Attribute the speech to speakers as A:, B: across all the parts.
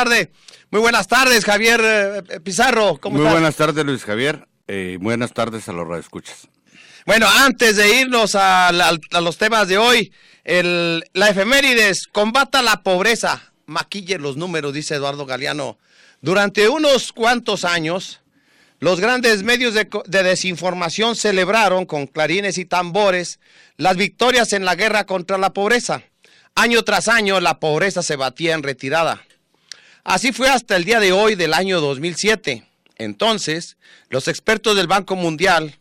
A: tarde. Muy buenas tardes, Javier Pizarro. ¿Cómo estás?
B: Muy buenas tardes, Luis Javier. Buenas tardes a los radioescuchas.
A: Bueno, antes de irnos a los temas de hoy, la efemérides, combata la pobreza, maquille los números, dice Eduardo Galeano. Durante unos cuantos años, los grandes medios de desinformación celebraron con clarines y tambores las victorias en la guerra contra la pobreza. Año tras año, la pobreza se batía en retirada. Así fue hasta el día de hoy del año 2007. Entonces, los expertos del Banco Mundial,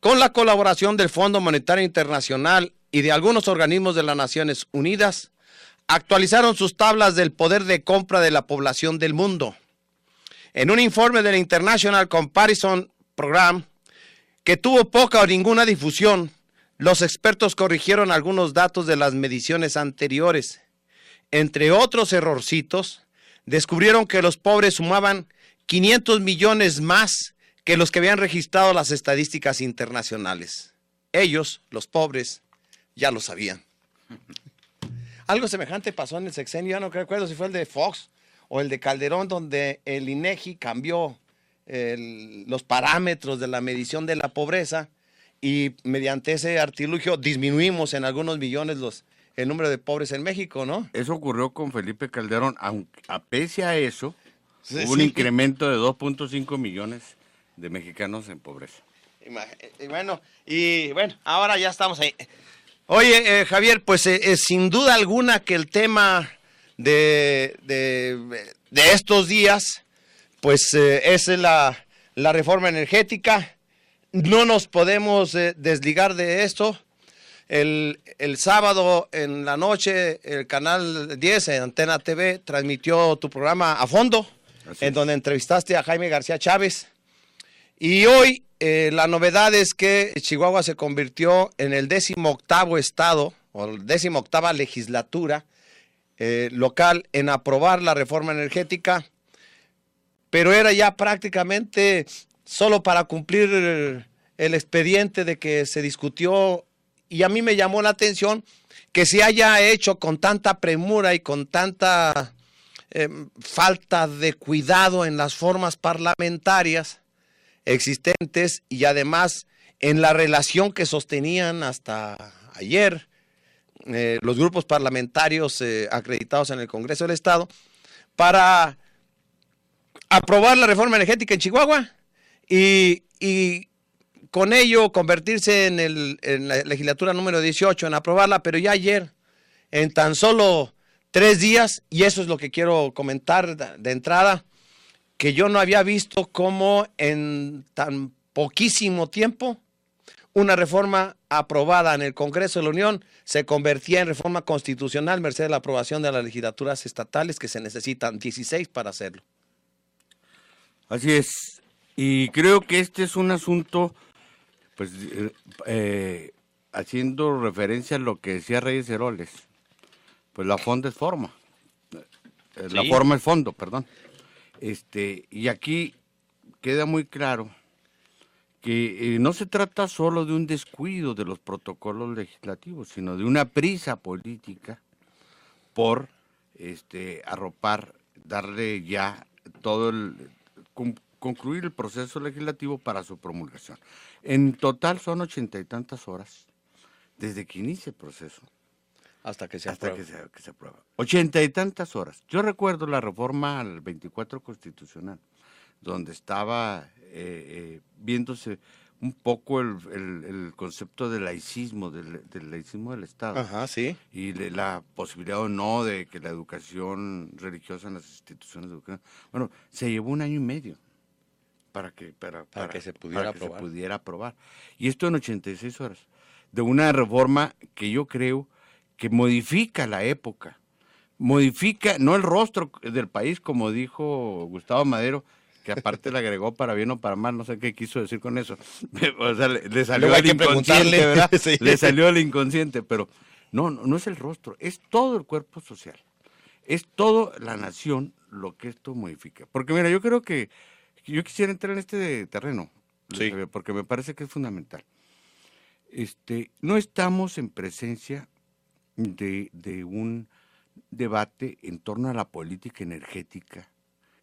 A: con la colaboración del Fondo Monetario Internacional y de algunos organismos de las Naciones Unidas, actualizaron sus tablas del poder de compra de la población del mundo. En un informe del International Comparison Program, que tuvo poca o ninguna difusión, los expertos corrigieron algunos datos de las mediciones anteriores. Entre otros errorcitos, descubrieron que los pobres sumaban 500 millones más que los que habían registrado las estadísticas internacionales. Ellos, los pobres, ya lo sabían. Algo semejante pasó en el sexenio, ya no recuerdo si fue el de Fox o el de Calderón, donde el INEGI cambió los parámetros de la medición de la pobreza y mediante ese artilugio disminuimos en algunos millones el número de pobres en México, ¿no?
B: Eso ocurrió con Felipe Calderón, aunque pese a eso, hubo un incremento de 2.5 millones de mexicanos en pobreza.
A: Y bueno, ahora ya estamos ahí. Oye, Javier, pues sin duda alguna que el tema de estos días, pues es la reforma energética. No nos podemos desligar de esto. El sábado en la noche, el canal 10, Antena TV, transmitió tu programa A Fondo, en donde entrevistaste a Jaime García Chávez. Y hoy la novedad es que Chihuahua se convirtió en el 18º estado, o 18ª legislatura local en aprobar la reforma energética, pero era ya prácticamente solo para cumplir el expediente de que se discutió, y a mí me llamó la atención que se haya hecho con tanta premura y con tanta falta de cuidado en las formas parlamentarias existentes y además en la relación que sostenían hasta ayer los grupos parlamentarios acreditados en el Congreso del Estado para aprobar la reforma energética en Chihuahua y con ello convertirse en la legislatura número 18 en aprobarla, pero ya ayer, en tan solo 3 días, y eso es lo que quiero comentar de entrada, que yo no había visto cómo en tan poquísimo tiempo una reforma aprobada en el Congreso de la Unión se convertía en reforma constitucional merced a la aprobación de las legislaturas estatales, que se necesitan 16 para hacerlo.
B: Así es, y creo que este es un asunto, pues, haciendo referencia a lo que decía Reyes Heroles, pues la fonda es forma, la forma es fondo, perdón. Y aquí queda muy claro que no se trata solo de un descuido de los protocolos legislativos, sino de una prisa política por arropar, darle ya todo concluir el proceso legislativo para su promulgación. En total son 80 y tantas horas desde que inicia el proceso
A: hasta que se aprueba.
B: 80 y tantas horas. Yo recuerdo la reforma al 24 constitucional, donde estaba viéndose un poco el concepto de laicismo, del laicismo del Estado.
A: Ajá, sí.
B: Y la posibilidad o no de que la educación religiosa en las instituciones de educación. Bueno, se llevó 1 año y medio para que se pudiera aprobar. Y esto en 86 horas. De una reforma que yo creo que modifica la época, modifica, no el rostro del país, como dijo Gustavo Madero, que aparte le agregó para bien o para mal, no sé qué quiso decir con eso. O sea, le salió al inconsciente, ¿verdad? Sí. Le salió al inconsciente, pero no es el rostro, es todo el cuerpo social, es toda la nación lo que esto modifica. Porque mira, yo creo que yo quisiera entrar en este terreno, sí, porque me parece que es fundamental. No estamos en presencia de un debate en torno a la política energética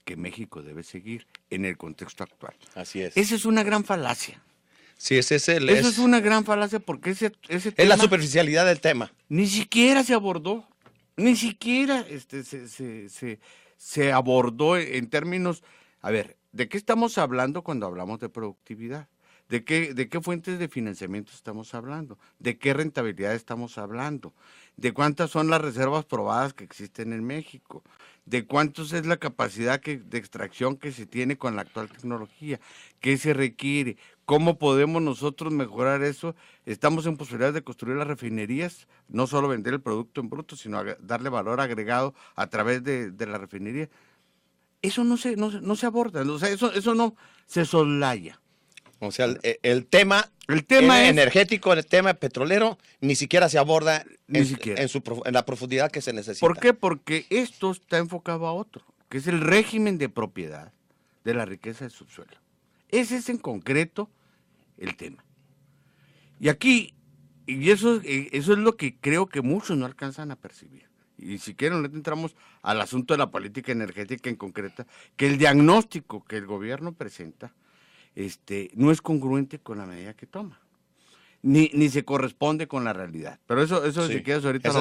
B: que México debe seguir en el contexto actual.
A: Así es.
B: Esa es una gran falacia.
A: Sí, eso
B: es una gran falacia porque ese
A: es
B: tema
A: la superficialidad del tema.
B: Ni siquiera se abordó, ni siquiera se abordó en términos, a ver, ¿de qué estamos hablando cuando hablamos de productividad? ¿De qué fuentes de financiamiento estamos hablando? ¿De qué rentabilidad estamos hablando? ¿De cuántas son las reservas probadas que existen en México? ¿De cuántos es la capacidad de extracción que se tiene con la actual tecnología? ¿Qué se requiere? ¿Cómo podemos nosotros mejorar eso? Estamos en posibilidades de construir las refinerías, no solo vender el producto en bruto, sino darle valor agregado a través de la refinería. Eso no se aborda, o sea, eso no se soslaya.
A: O sea, el tema energético, el tema petrolero, ni siquiera se aborda en la profundidad que se necesita.
B: ¿Por qué? Porque esto está enfocado a otro, que es el régimen de propiedad de la riqueza del subsuelo. Ese es en concreto el tema. Y aquí, y eso es lo que creo que muchos no alcanzan a percibir. Y si quieren, entramos al asunto de la política energética en concreta, que el diagnóstico que el gobierno presenta no es congruente con la medida que toma, ni se corresponde con la realidad. Pero eso sí. Si quieres ahorita
A: lo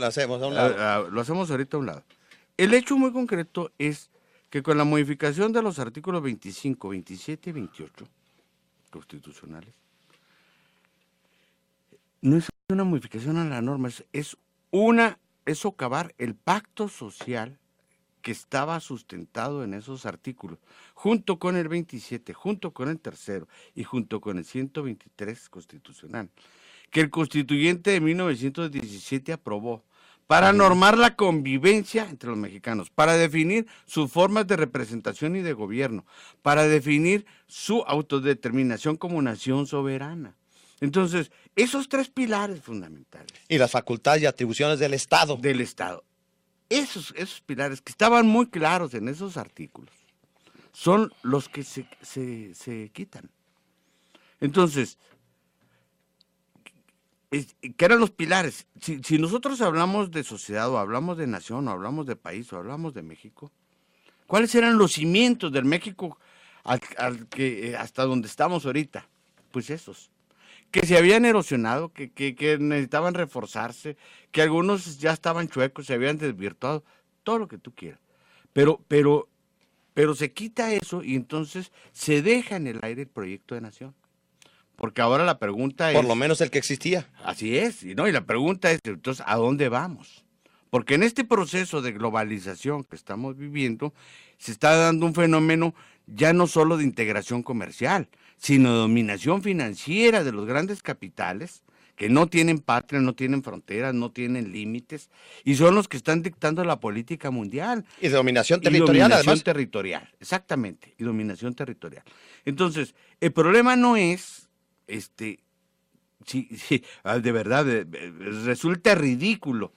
A: hacemos a un lado.
B: Lo hacemos ahorita a un lado. El hecho muy concreto es que con la modificación de los artículos 25, 27 y 28 constitucionales, no es una modificación a la norma, es socavar el pacto social que estaba sustentado en esos artículos, junto con el 27, junto con el tercero y junto con el 123 constitucional, que el constituyente de 1917 aprobó para normar la convivencia entre los mexicanos, para definir sus formas de representación y de gobierno, para definir su autodeterminación como nación soberana. Entonces, esos tres pilares fundamentales.
A: Y las facultades y atribuciones del Estado.
B: Del Estado. Esos pilares que estaban muy claros en esos artículos son los que se quitan. Entonces, ¿qué eran los pilares? Si nosotros hablamos de sociedad o hablamos de nación o hablamos de país o hablamos de México, ¿cuáles eran los cimientos del México hasta donde estamos ahorita? Pues esos. Que se habían erosionado, que necesitaban reforzarse, que algunos ya estaban chuecos, se habían desvirtuado, todo lo que tú quieras. Pero se quita eso y entonces se deja en el aire el proyecto de nación. Porque ahora la pregunta es...
A: Por lo menos el que existía.
B: Así es, y la pregunta es, entonces, ¿a dónde vamos? Porque en este proceso de globalización que estamos viviendo, se está dando un fenómeno ya no solo de integración comercial, sino de dominación financiera de los grandes capitales, que no tienen patria, no tienen fronteras, no tienen límites, y son los que están dictando la política mundial.
A: Y de dominación territorial, además.
B: Dominación territorial, exactamente, y dominación territorial. Entonces, el problema no es, de verdad, resulta ridículo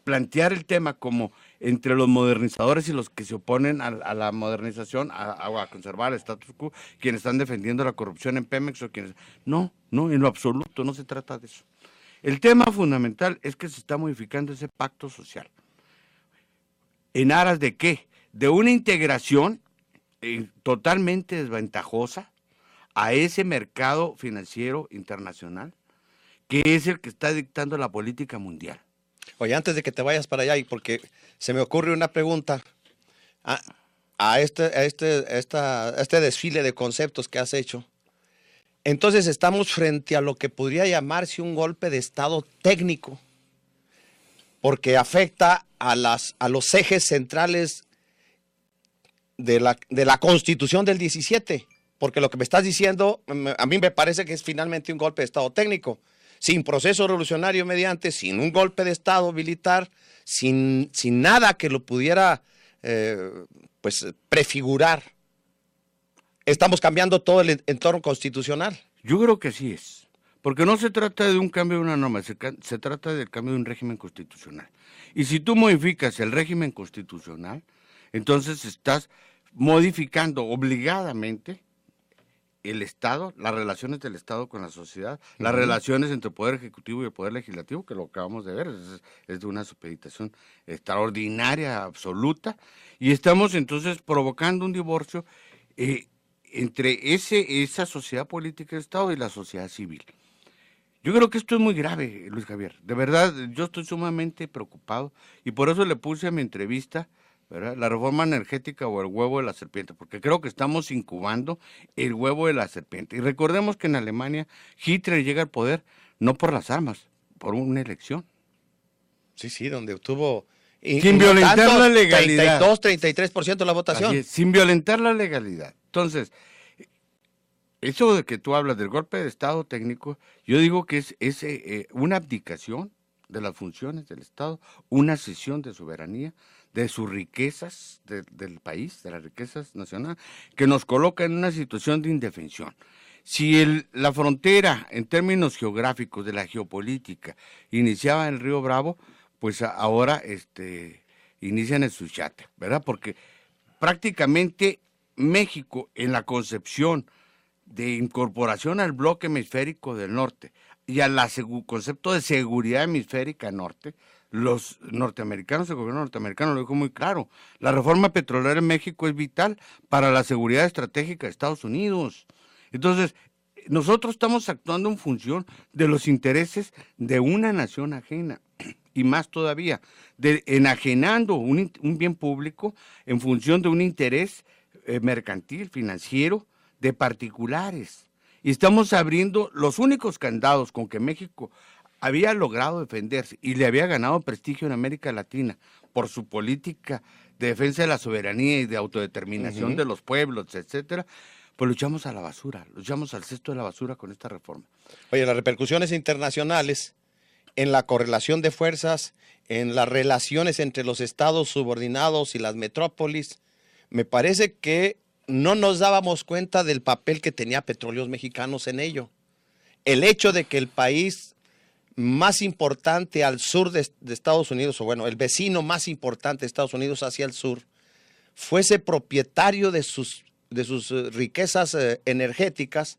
B: plantear el tema como entre los modernizadores y los que se oponen a la modernización, a conservar el status quo, quienes están defendiendo la corrupción en Pemex o quienes... No, en lo absoluto, no se trata de eso. El tema fundamental es que se está modificando ese pacto social. ¿En aras de qué? De una integración totalmente desventajosa a ese mercado financiero internacional, que es el que está dictando la política mundial.
A: Oye, antes de que te vayas para allá, y porque se me ocurre una pregunta a este desfile de conceptos que has hecho. Entonces estamos frente a lo que podría llamarse un golpe de Estado técnico, porque afecta a los ejes centrales de la Constitución del 17, porque lo que me estás diciendo, a mí me parece que es finalmente un golpe de Estado técnico, sin proceso revolucionario mediante, sin un golpe de Estado militar, sin nada que lo pudiera prefigurar. Estamos cambiando todo el entorno constitucional.
B: Yo creo que así es, porque no se trata de un cambio de una norma, se trata del cambio de un régimen constitucional. Y si tú modificas el régimen constitucional, entonces estás modificando obligadamente el Estado, las relaciones del Estado con la sociedad, las relaciones entre el Poder Ejecutivo y el Poder Legislativo, que lo acabamos de ver, es de una supeditación extraordinaria, absoluta, y estamos entonces provocando un divorcio entre esa sociedad política del Estado y la sociedad civil. Yo creo que esto es muy grave, Luis Javier. De verdad, yo estoy sumamente preocupado y por eso le puse a mi entrevista, ¿verdad?, la reforma energética o el huevo de la serpiente, porque creo que estamos incubando el huevo de la serpiente. Y recordemos que en Alemania Hitler llega al poder no por las armas, por una elección.
A: Sí, donde obtuvo...
B: sin violentar la legalidad.
A: 32-33% de la votación.
B: Así es, sin violentar la legalidad. Entonces, eso de que tú hablas del golpe de Estado técnico, yo digo que es una abdicación de las funciones del Estado, una cesión de soberanía, de sus riquezas del país, de las riquezas nacionales, que nos coloca en una situación de indefensión. Si la frontera, en términos geográficos de la geopolítica, iniciaba en el Río Bravo, pues ahora inician el Suchiate, ¿verdad? Porque prácticamente México, en la concepción de incorporación al bloque hemisférico del norte y al concepto de seguridad hemisférica norte, los norteamericanos, el gobierno norteamericano lo dijo muy claro, la reforma petrolera en México es vital para la seguridad estratégica de Estados Unidos. Entonces, nosotros estamos actuando en función de los intereses de una nación ajena, y más todavía, enajenando un bien público en función de un interés mercantil, financiero, de particulares. Y estamos abriendo los únicos candados con que México había logrado defenderse y le había ganado prestigio en América Latina por su política de defensa de la soberanía y de autodeterminación de los pueblos, etcétera, pues lo echamos a la basura, lo echamos al cesto de la basura con esta reforma.
A: Oye, las repercusiones internacionales en la correlación de fuerzas, en las relaciones entre los estados subordinados y las metrópolis, me parece que no nos dábamos cuenta del papel que tenía Petróleos Mexicanos en ello. El hecho de que el país más importante al sur de Estados Unidos, o bueno, el vecino más importante de Estados Unidos hacia el sur, fuese propietario de sus riquezas energéticas,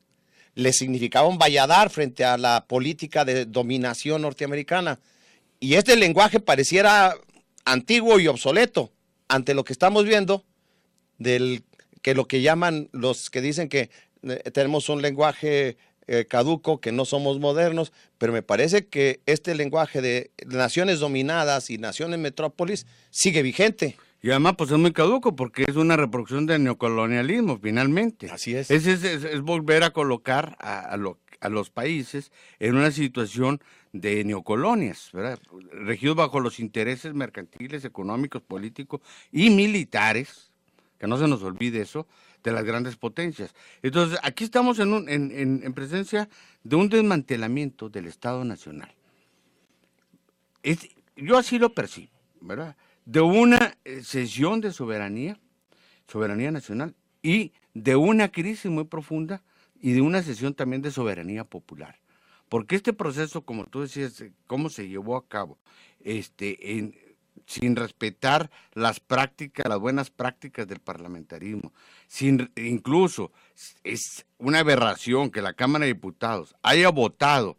A: le significaba un valladar frente a la política de dominación norteamericana. Y este lenguaje pareciera antiguo y obsoleto ante lo que estamos viendo que lo que llaman los que dicen que tenemos un lenguaje caduco, que no somos modernos, pero me parece que este lenguaje de naciones dominadas y naciones metrópolis sigue vigente.
B: Y además, pues es muy caduco porque es una reproducción del neocolonialismo, finalmente.
A: Así es.
B: Es volver a colocar a los países en una situación de neocolonias, ¿verdad?, regidos bajo los intereses mercantiles, económicos, políticos y militares, que no se nos olvide eso, de las grandes potencias. Entonces, aquí estamos en presencia de un desmantelamiento del Estado Nacional. Yo así lo percibo, ¿verdad?, de una cesión de soberanía nacional, y de una crisis muy profunda y de una cesión también de soberanía popular. Porque este proceso, como tú decías, cómo se llevó a cabo, sin respetar las buenas prácticas del parlamentarismo, incluso es una aberración que la Cámara de Diputados haya votado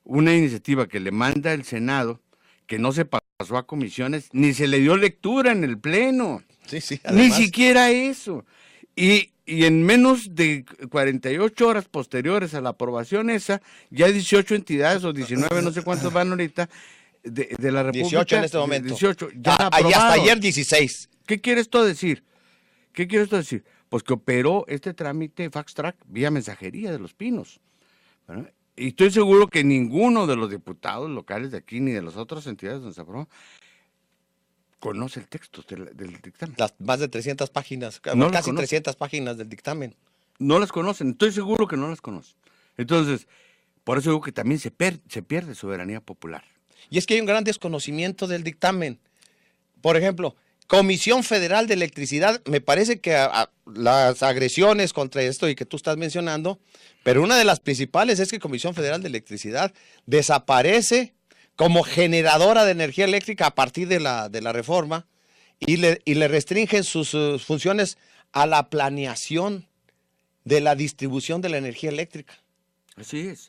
B: una iniciativa que le manda el Senado, que no se pasó a comisiones, ni se le dio lectura en el Pleno,
A: sí,
B: ni siquiera eso. Y en menos de 48 horas posteriores a la aprobación esa, ya 18 entidades o 19, no sé cuántos van ahorita, de la República.
A: 18 en este momento.
B: 18, ya
A: hasta ayer 16.
B: ¿Qué quiere esto decir? Pues que operó este trámite Fast Track vía mensajería de Los Pinos, ¿verdad? Y estoy seguro que ninguno de los diputados locales de aquí, ni de las otras entidades donde se aprobó, conoce el texto del dictamen.
A: Las más de 300 páginas, casi 300 páginas del dictamen.
B: No las conocen, estoy seguro que no las conocen. Entonces, por eso digo que también se pierde soberanía popular.
A: Y es que hay un gran desconocimiento del dictamen. Por ejemplo, Comisión Federal de Electricidad, me parece que las agresiones contra esto y que tú estás mencionando, pero una de las principales es que Comisión Federal de Electricidad desaparece como generadora de energía eléctrica a partir de la reforma y le restringen sus funciones a la planeación de la distribución de la energía eléctrica.
B: Así es.